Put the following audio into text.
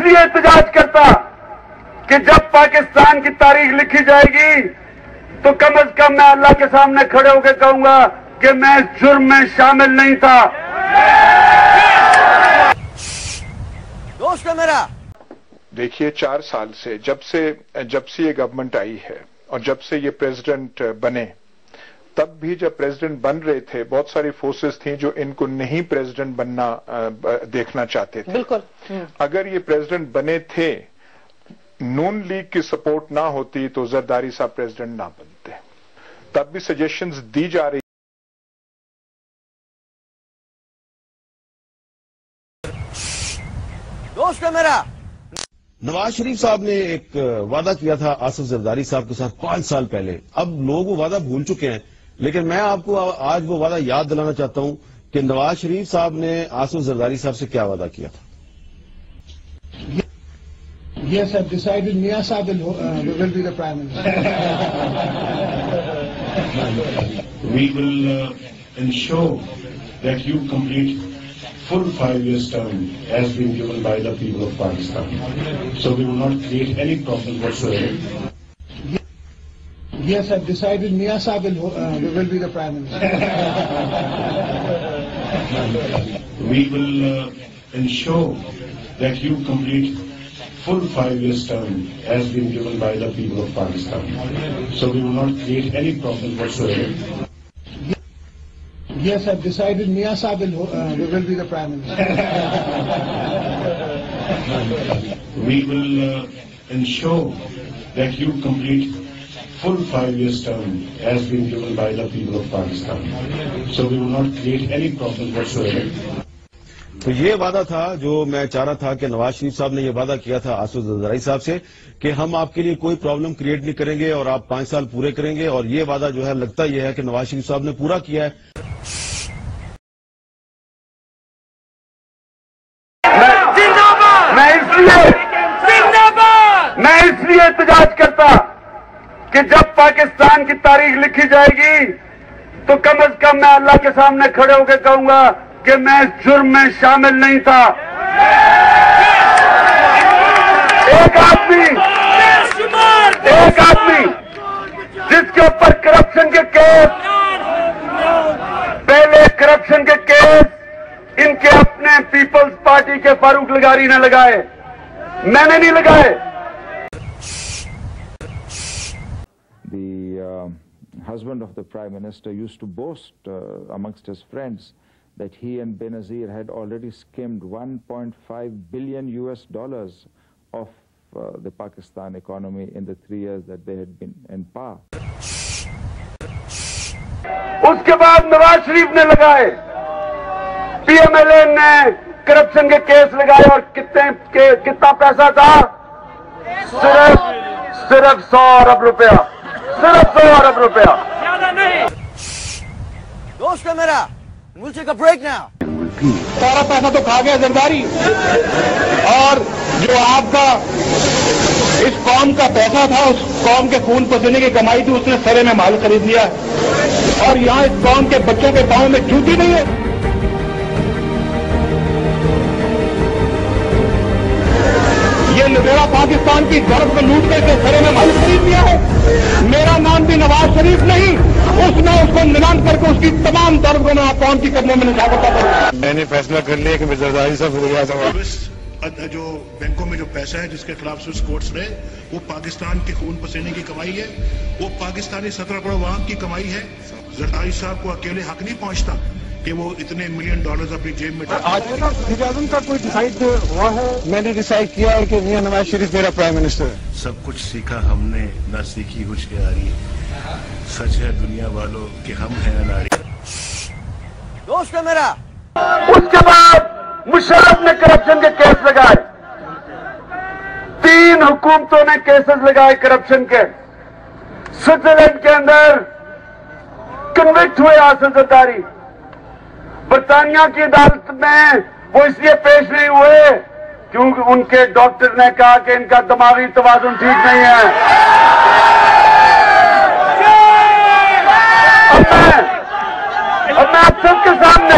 لیے احتجاج کرتا کہ جب پاکستان کی تاریخ لکھی جائے گی تو کم از کم میں اللہ کے سامنے کھڑے ہو کے کہوں گا کہ میں اس جرم میں شامل نہیں تھا. دوست ہے میرا. دیکھیے 4 سال سے جب سے یہ گورنمنٹ آئی ہے اور جب سے یہ پریزیڈنٹ بنے، تب بھی جب پریزیڈنٹ بن رہے تھے بہت ساری فورسز تھیں جو ان کو نہیں پریزیڈنٹ بننا دیکھنا چاہتے تھے. بالکل. اگر یہ پریزیڈنٹ بنے تھے، نون لیگ کی سپورٹ نہ ہوتی تو زرداری صاحب پریزیڈنٹ نہ بنتے. تب بھی سجیشنز دی جا رہی. دوست ہے میرا. نواز شریف صاحب نے ایک وعدہ کیا تھا آصف زرداری صاحب کے ساتھ 5 سال پہلے. اب لوگ وہ وعدہ بھول چکے ہیں، لیکن میں آپ کو آج وہ وعدہ یاد دلانا چاہتا ہوں کہ نواز شریف صاحب نے آصف زرداری صاحب سے کیا وعدہ کیا تھا. Yes, I've decided Mia Saab will be the Prime Minister. We will ensure that you complete full 5 years term as being given by the people of Pakistan. So we will not create any problem whatsoever. Yes, I've decided Mia Saab will be the Prime Minister. We will ensure that you complete full 5 years term as being given by the people of Pakistan. So we will not create any problem whatsoever. Yes, I've decided Mia Saab will be the Prime Minister. We will ensure that you complete full 5 years term as being given by the people of Pakistan. So we will not create any problem whatsoever. تو یہ وعدہ تھا جو میں چاہ رہا تھا کہ نواز شریف صاحب نے یہ وعدہ کیا تھا آصف زرداری صاحب سے کہ ہم آپ کے لیے کوئی پرابلم کریٹ نہیں کریں گے اور آپ 5 سال پورے کریں گے. اور یہ وعدہ جو ہے لگتا یہ ہے کہ نواز شریف صاحب نے پورا کیا ہے. میں اس لیے احتجاج کرتا کہ جب پاکستان کی تاریخ لکھی جائے گی تو کم از کم میں اللہ کے سامنے کھڑے ہو کے کہوں گا کہ میں اس جرم میں شامل نہیں تھا. ایک آدمی جس کے اوپر کرپشن کے کیس، پہلے کرپشن کے کیس ان کے اپنے پیپلز پارٹی کے فاروق لغاری نے لگائے، میں نے نہیں لگائے. The husband of the Prime Minister used to boast amongst his friends that he and Benazir had already skimmed $1.5 billion of the Pakistan economy in the 3 years that they had been in power. اس کے بعد نواز شریف نے لگائے، P M L A نے corruption کے case لگائے اور کتنا پیسہ تھا؟ صرف 100 ارب روپیہ. صرف 100 ارب روپیہ. دوست ہے میرا. We'll take a break now. سارا پیسہ تو کھا گیا زرداری، اور جو آپ کا اس قوم کا پیسہ تھا، اس قوم کے خون پسینے کی کمائی تھی، اس نے سرے میں مال خرید لیا، اور یہاں اس قوم کے بچوں کے پاؤں میں جوتی نہیں ہے. یہ لٹیرا پاکستان کی دولت کو لوٹ کر کے سرے میں مال خرید لیا ہے. میرا نام بھی نواز شریف نہیں، اس نے اس کو نیلام کر کے اس کی تمام دولت کو میں اکاؤنٹ کی کرنے میں نشاورتا کروں. میں نے فیصلہ کر لیا کہ میں زرداری صاحب جو بینکوں میں جو پیسہ ہے جس کے خلاف سوئس کورٹس رہے، وہ پاکستان کے خون پسینے کی کمائی ہے، وہ پاکستانی 17 کروڑ عوام کی کمائی ہے. زرداری صاحب کو اکیلے حق نہیں پہنچتا کہ وہ اتنے $1 ملین اپنی جیب میں. آج اعظم کا کوئی ڈیسائیڈ ہوا ہے؟ میں نے ڈیسائیڈ کیا ہے کہ میاں نواز شریف میرا پرائم منسٹر ہے. سب کچھ سیکھا ہم نے، نہ سیکھی ہوشیاری. سچ ہے دنیا والوں کہ ہم ہیں اناڑی. دوست ہے میرا. اس کے بعد مشرف نے کرپشن کے کیس لگائے، 3 حکومتوں نے کیسز لگائے کرپشن کے. سوئٹزرلینڈ کے اندر کنوکٹ ہوئے آصف زرداری. برطانیہ کی عدالت میں وہ اس لیے پیش نہیں ہوئے کیونکہ ان کے ڈاکٹر نے کہا کہ ان کا دماغی توازن ٹھیک نہیں ہے. اب میں آپ سب کے سامنے